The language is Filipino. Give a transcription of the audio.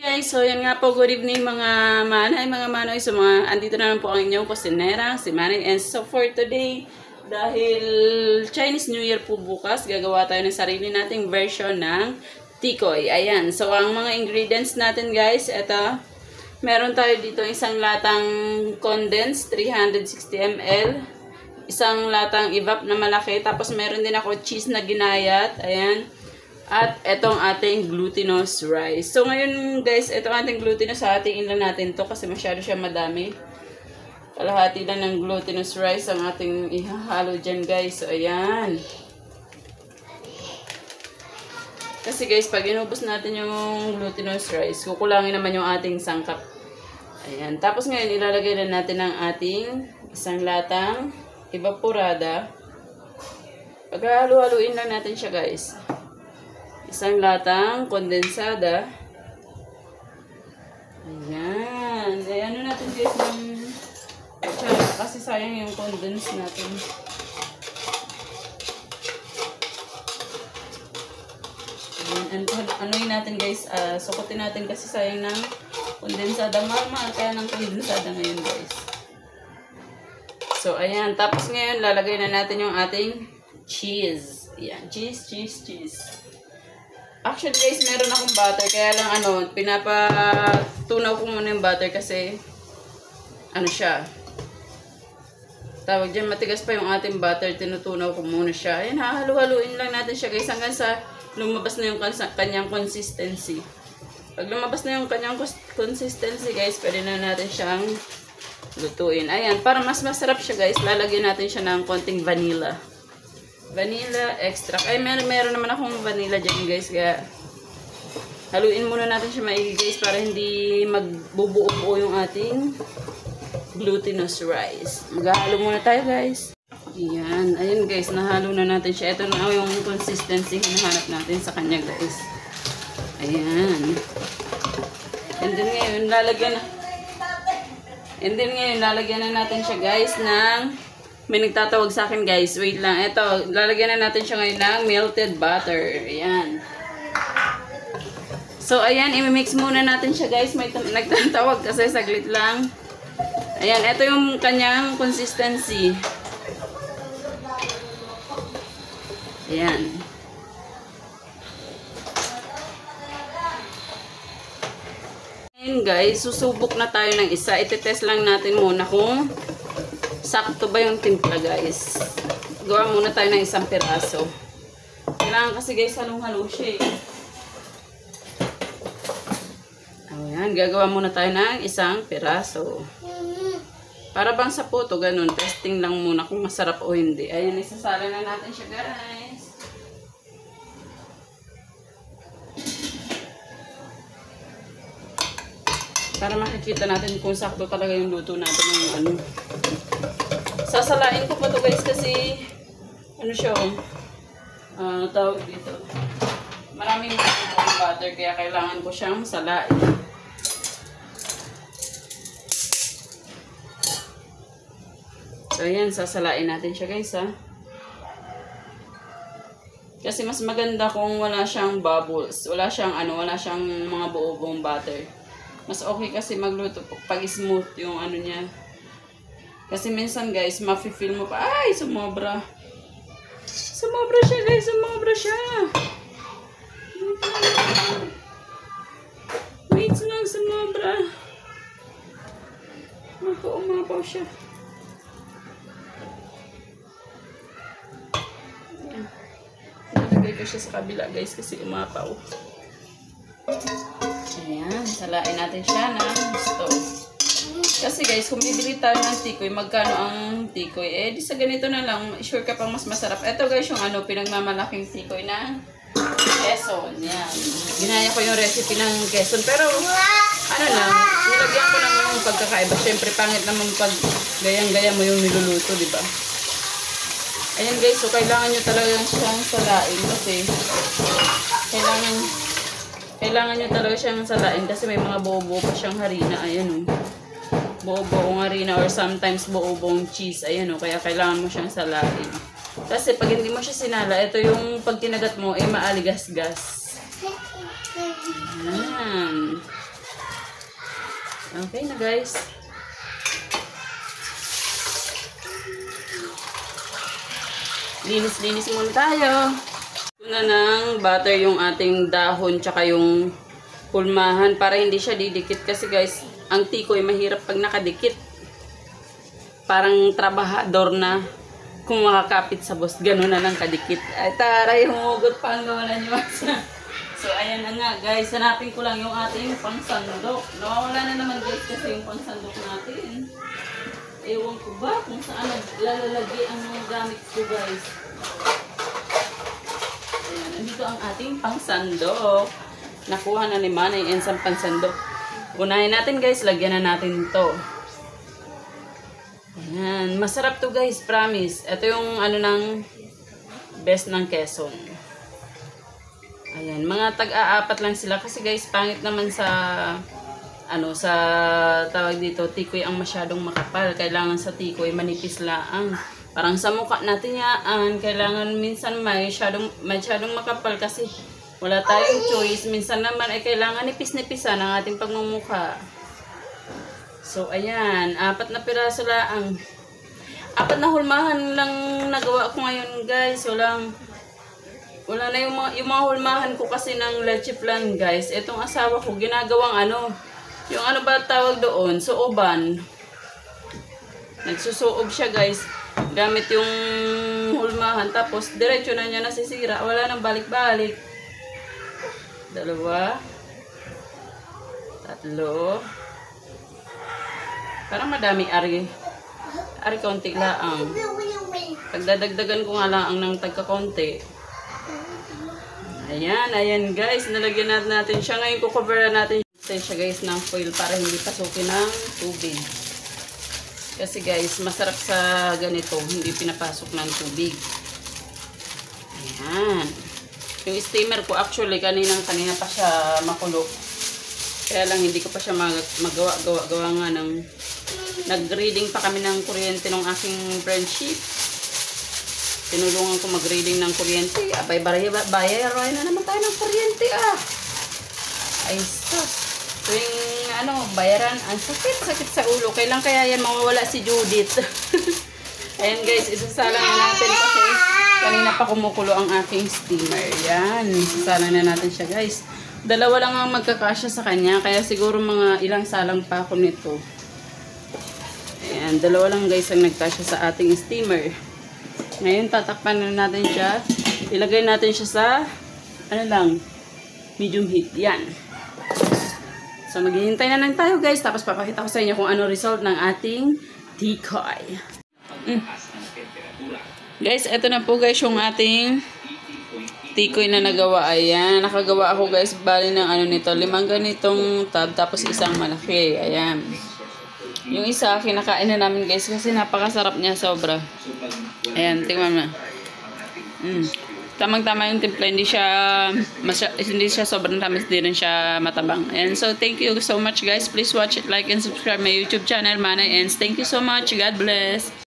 Guys, so yan nga po, good evening mga manay, mga manoy. So andito na lang po ang inyong kusinera, si Manay. And so for today, dahil Chinese New Year po bukas, gagawa tayo ng sarili nating version ng tikoy. Ayan, so ang mga ingredients natin guys, eto, meron tayo dito isang latang condensed, 360 ml. Isang latang evap na malaki. Tapos meron din ako cheese na ginayat. Ayan. At etong ating glutinous rice. So ngayon guys, etong ating glutinous, hatiin lang natin to kasi masyado siya madami. Kalahati lang ng glutinous rice ang ating ihahalo dyan guys. So ayan. Kasi guys, pag inubos natin yung glutinous rice, kukulangin naman yung ating sangkap. Ayan. Tapos ngayon, ilalagay na natin ang ating isang latang evaporada. Paghahalo-haluin lang natin siya guys. Isang latang kondensada. Ayan. E, ano natin guys ng kutsara kasi sayang yung condense natin. Ayan. Anoin natin guys. Sukutin natin kasi sayang ng kondensada. Mahal kaya ng kondensada ngayon guys. So, ayan. Tapos ngayon, lalagay na natin yung ating cheese. Ayan. Cheese. Actually, guys, meron akong butter. Kaya lang, pinapatunaw ko muna yung butter kasi, siya. Tawag dyan, matigas pa yung ating butter. Tinutunaw ko muna siya. Ayan, hahalu-haluin lang natin siya, guys. Hanggang sa lumabas na yung kanyang consistency. Pag lumabas na yung kanyang consistency, guys, pwede na natin siyang lutuin. Ayan, para mas masarap siya guys, lalagyan natin siya ng konting vanilla. Vanilla extract. Ay, meron naman akong vanilla dyan guys, kaya haluin muna natin siya maigi guys para hindi magbubuo-buo yung ating glutinous rice. Maghahalo muna tayo guys. Ayan, ayun guys, nahalo na natin siya. Ito na yung consistency hinahanap natin sa kanya guys. Ayan. And then ngayon, lalagyan na natin siya guys ng, may nagtatawag sa akin guys, wait lang, ito, lalagyan na natin siya ngayon ng melted butter. Ayan. So, ayan, i-mix muna natin siya guys, may nagtatawag kasi saglit lang. Ayan, ito yung kanyang consistency. Ayan. Guys, susubok na tayo ng isa. Ite-test lang natin muna kung sakto ba yung timpla guys. Gawa muna tayo ng isang piraso. Kailangan kasi guys, halong-halo siya eh. Ayan, gagawa muna tayo ng isang piraso. Para bang sa puto, ganun. Testing lang muna kung masarap o hindi. Ayan, isasala na natin siya guys. Para makikita natin kung sakto talaga yung luto natin ng Sasalain ko pa to guys kasi siya tawag dito. Maraming butter kaya kailangan ko siyang salain. So ayan, sasalain natin siya guys ha. Kasi mas maganda kung wala siyang bubbles. Wala siyang mga buo-buong butter. Mas okay kasi magluto pag smooth yung niya. Kasi minsan guys, mafe-feel mo pa, ay, sumobra. Sumobra siya guys, sumobra siya. Wait lang, sumobra. Umapaw siya. Nalagay ko siya sa kabila guys kasi umapaw. Ayan, salain natin siya ng gusto. Kasi guys, kung bibili tayo ng tikoy, magkano ang tikoy? Eh, di sa ganito na lang, sure ka pang mas masarap. Ito guys, yung pinagmamalaking tikoy na Quezon. Yan. Ginaya ko yung recipe ng Quezon. Pero, nilagyan ko lang yung pagkakaiba. Siyempre, pangit naman pag gayang-gaya mo yung niluluto, di ba? Ayan guys, so kailangan nyo talaga siyang salain kasi kailangan nyo talaga siyang salain kasi may mga buo-buo pa siyang harina. Ayan buo-buong harina or sometimes buo-buong cheese. Ayan kaya kailangan mo siyang salain. Kasi pag hindi mo siya sinala, ito yung pag kinagat mo, maaligas-gas. Ayan. Okay na guys. Linis-linis muna tayo. Una ng butter yung ating dahon tsaka yung pulmahan para hindi siya didikit. Kasi guys, ang tikoy mahirap pag nakadikit. Parang trabahador na kung makakapit sa boss. Ganun na lang kadikit. Ay taray, humugot pa ang gawalan nyo. So ayan na nga guys, hanapin ko lang yung ating pangsandok. Nawawala na naman guys kasi yung pangsandok natin. Ewan ko ba kung saan lalagay ang mga gamit ko guys. Ayan, nandito ang ating pangsandok. Nakuha na ni Manay yung isang pangsandok. Unahin natin guys, lagyan na natin to. Ayan, masarap to guys, promise. Ito yung ano ng best ng Quezon. Ayan, mga tag-aapat lang sila kasi guys, pangit naman sa ano sa tawag dito, tikoy ang masyadong makapal. Kailangan sa tikoy manipis laang. Parang sa mukha natin yaan, kailangan minsan masyadong makapal kasi wala tayong choice. Minsan naman ay kailangan nipis-nipisan ang ating pagmumukha. So ayan, 4 na piraso laang. 4 na hulmahan lang nagawa ko ngayon guys. Wala na yung mga hulmahan ko kasi ng leche flan guys. Itong asawa ko ginagawang ano, yung ano ba tawag doon, suoban. Nagsusuob siya guys, gamit yung hulmahan, tapos diretso na niya nasisira, wala nang balik-balik. 2, 3. Parang madami ari konti laang. Pagdadagdagan ko nga laang ng tagka-konti. Ayan guys, nalagyan natin siya. Ngayon kukover natin siya guys ng foil para hindi pasukin ng tubig. Kasi guys, masarap sa ganito, hindi pinapasok ng tubig. Ayan. Yung steamer ko actually kanina pa siya makulo. Kaya lang hindi ko pa siya magawa nga ng nag-reading pa kami ng kuryente ng aking friendship. Tinulungan ko mag-reading ng kuryente. Abay, bayaran na naman tayo ng kuryente Ay, sus. Tuwing bayaran, ang sakit sa ulo. Kailan kaya yan mawawala si Judith? Ayan guys, isasalang na natin kasi kanina pa kumukulo ang aking steamer. Yan, isasalang na natin siya guys. 2 lang ang magkakasya sa kanya, kaya siguro mga ilang salang pa ako nito. Ayan, 2 lang guys ang nagkasya sa ating steamer. Ngayon, tatakpan na natin siya. Ilagay natin siya sa, medium heat. Yan. So, maghihintay na lang tayo guys. Tapos, papakita ko sa inyo kung ano result ng ating tikoy. Guys, eto na po guys yung ating tikoy na nagawa. Ayan, nakagawa ako guys. Bali ng nito. 5 ganitong tab. Tapos, isang malaki. Ayan. Yung isa, kinakain na namin guys kasi napakasarap niya sobra. Ayan, tingnan mo na. Tamang-tama yung timpla. Hindi siya sobrang tamis, hindi rin siya matabang. And so, thank you so much guys. Please watch it, like, and subscribe my YouTube channel, Manay Ends. Thank you so much. God bless.